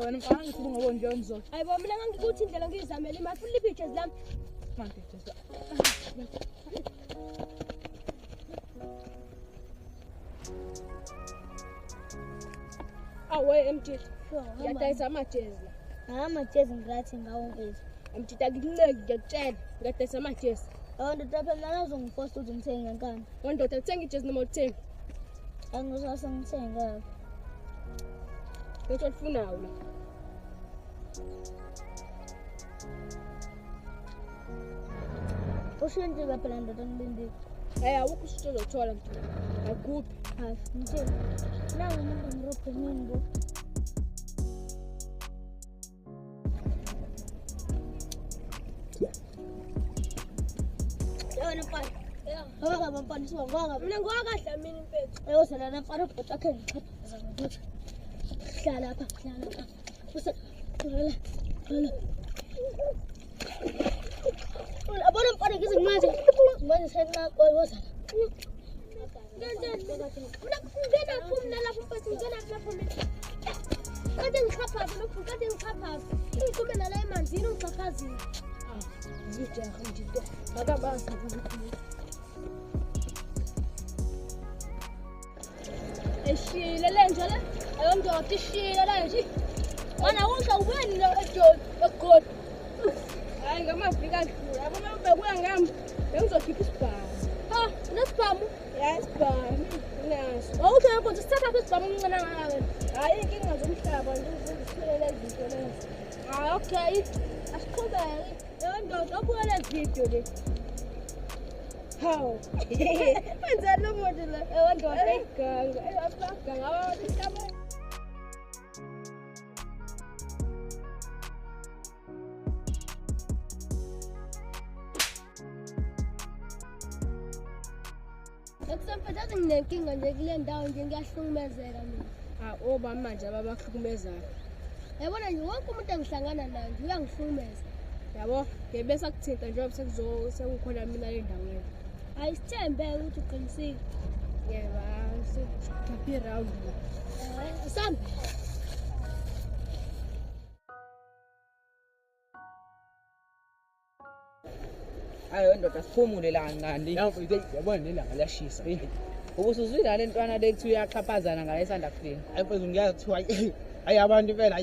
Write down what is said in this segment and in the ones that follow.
Wena mfana ngikhuluma nje umzola. Hayibo mina ngikuthi indlela ngizamela imali futhi ipictures lami. Manje just. Awe MJ. Ngiyadayisa amajezi la. Amajezi ngathi ngawo mfethu. MJ takunceke ngiyakutshela. Ngiyadayisa amajezi. Ndoda phela lana uzongiposta ukuthi ngithenge ngankani. Ndoda uthenga ijezi noma uthenge? Angizose ngithenga. Bese ufunayo la. Ushintshe phela ndoda ngibindi. Awukho usitho uzothola mntu. Akuphi? Hayi, ngitshela. Nawe umuntu ngirobhe mina bo. Yona mfana. Ngoba mfana siwangaka. Mina ngwakahle mina mfethu. Eyosela mfana ubhuti akhe ngichaphaza ngokuthi. Hlala lapha, hlala lapha. Usela. Abona mfana ngizimaze. Manje sena koyoza. Ngena phumla lapho mfethu ngena lapho mina. Kade ngichaphaza lokhu kade ngichaphaza. Ngicubela la emanzini ngichaphazile. Zijaha mjito. Akabazi ukuthi. Eshile lenje la. Ayondoda ishile lenje. Mana usha ubeni lo ejoli egod. Hayi ngamavika adlula. Yabona ubekuya ngami. Bengizokhipha isibhamu. Ha, nesibhamu? Yes, isibhamu. Naso. Awusho ukuthi sithatha isibhamu umncane ngawe. Hayi inkinga zomhlaba nje uzishilela izinto lezi. Ah, okay. Asiqhubeke. Ndoda obuka le video le. Hawu. Wenza lo muntu la. Ndoda iganga. Asaganga abantu ihlaba. Akusamphathathi nginenkinga nje kule ndawo nje ngiyahlukumezeka mina. Oba manje ababahlukumezayo. Yabona nje wonke umuntu engihlangana naye nje uyangihlukumeza. Yabo, ngebese akuthinta njengoba sekukhona mina le ndaweni. Ayisithembe ukuthi uqinisile. Yebo, sikuphi round la. Asambe. Ayo ndoda siphumule la kancane. Yabona nelanga liyashisa. Ubusuzwile le ntwana lethi uyaxhaphazana ngale sanda kufika. Ayifethu ngiyathiwa ayi abantu phela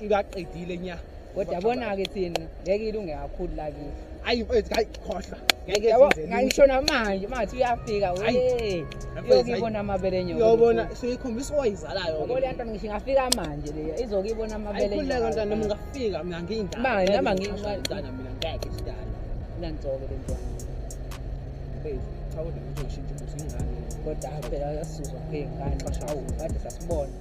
ibaqedile nya. Kodwa yabona ke thina ngeke ilunge kakhulu la kithi. Ayi mfethu hayi khohlwa. Ngeke Yabo senze. ngayishona manje mathi uyafika we. Yokibona amabele nyoko. Uyobona seyikhombisa oyizalayo. Yabo le ntwana ngisho ngafika manje le izokibona amabele nyoko. Ayikhuleka ntwana noma ngafika mina ngiyindala. Manje nama ngiqala mina ngeke sidala. Nantsoko le ntwana. Mfethu cha kodwa ngizoshintsha usingane. Kodwa phela yasizwa ngengane bashawu kade sasibona.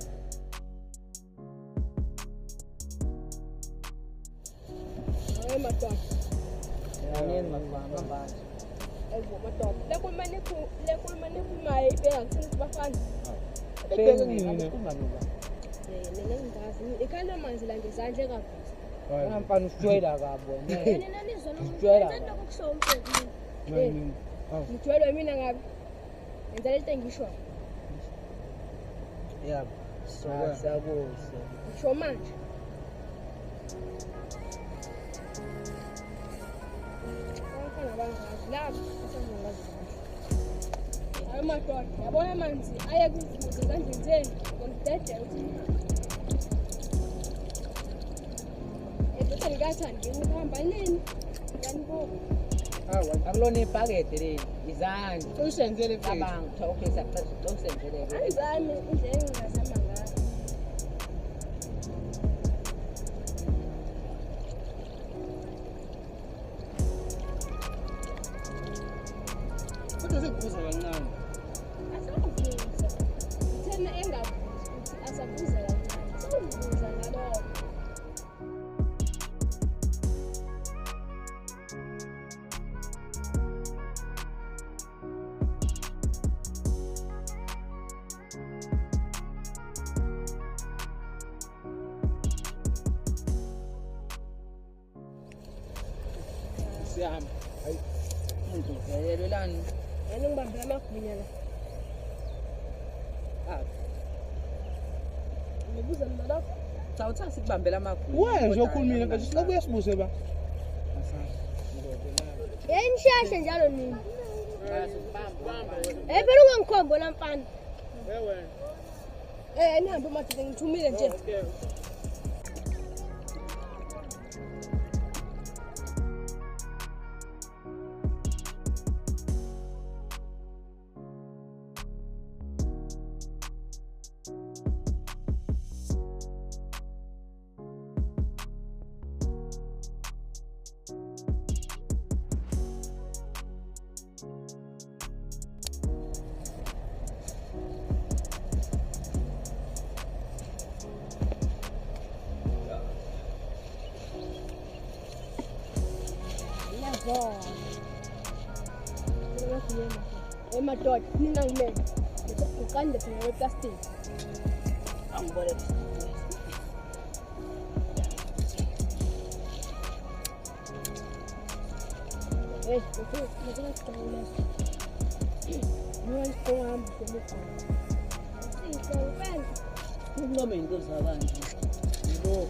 Hayi madodana. Yangeni mafama manje. Ayibo madodana. Lekhulumane kumaye ibeka kuthi bafana. Ebheke ngine. Uma noba. Mina ngingazi. Ikhanda manzi la ngezandla ekavuza. Ngapana usijwayela kabo ne. Yena nizwa Sijwayela. ngicela ukukusho umfethu. Mani. Ngijwayelwe mina ngabe. Yenza lento engisho. Yabo. Siyabonga. Ngisho manje. Abafana bangazi lapho asengazi. Hayi madodana, yabona amanzi aya kuvuza ezandleni zenu. Ngidedela ukuthi ngikathandi ukuhamba nini? Ngiyanibuka. Hawa akulona ibhakede le izandla. Usenzele mfethu. Cabanga okay saqala usenzele. Ayizami indlela engingazama ngayo. Kodwa sekuphuza kancane. Asakuvuza. Thena engavuzi ukuthi asavuza kancane. Sekuvuza ngalokho. Siyahamba. Hayi. Ngiyelelani. Yena ngibambe amagwinya la. Ah, Ngibuza mina lapho. Sawuthi sikubambela amagulu. Wena nje okhulumile mfethu sinokuya sibuze ba. Yini shashe njalo nini? Phela ungangikhombo lamfana. Nihambe madoda ngithumile nje. Madoda nina ngimele ukande thina weplastic angibole Uncome into zakanje. Yebo.